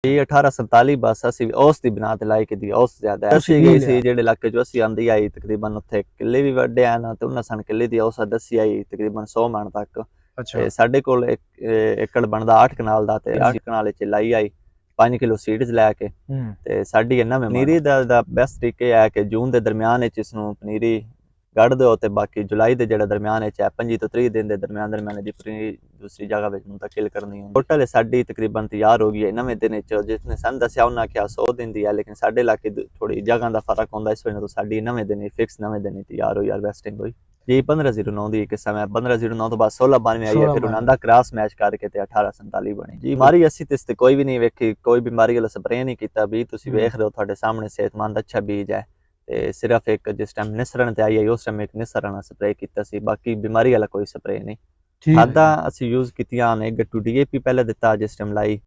जी 1847 बस असी औस दी बिना ते लाई की औस ज्यादा असी गई सी जेड़े इलाके जो असी आंदी आई तकरीबन उत्थे किले भी वड्डे हैं ते उन्हां सन किले दी औस दसी आई तकरीबन 100 मन तक ते साडे कोल एकड़ बनदा 8 कनाल दा ते 8 कनाल च लाई आई 5 किलो सीड्स लैके ते साडी इन्ना में पनीरी दा बेस्ट तरीके है कि जून दे दरमियान च इसनू पनीरी गढ़ दो ते बाकी जुलाई दे जेड़ा दरमियान च 25 तो 30 दिन दे दरमियान दी पनीरी दूसरी जगह विच मुंतकिल करनी है। टोटल साडी तकरीबन तैयार हो गई है 9वें दिन च जिसने सन दस्या उन्हें आख्या 100 दिन दी है लेकिन साडे इलाके थोड़ी जगह दा फर्क होंदा इस वजह तो साडी 9वें दिन फिक्स 9वें दिन तैयार हुई हार्वेस्टिंग हुई जी 1509 दी किस्म है 1509 तो बाद 1692 आई है फिर उन्हां दा क्रॉस मैच करके ते 1847 बनी जी बीमारी असी ते कोई भी नहीं वेखी कोई बीमारी वाला स्प्रे नहीं कीता भी तुसी वेख रहे हो तुहाडे सामने सेहतमंद अच्छा बीज है ते सिर्फ एक जिस टाइम निसरण ते आई है उस टाइम एक निसरण स्प्रे कीता सी बाकी बीमारी वाला कोई स्प्रे नहीं खादा असी यूज कीतियां ने गट्टू डीएपी पहले दिता जिस टाइम लाई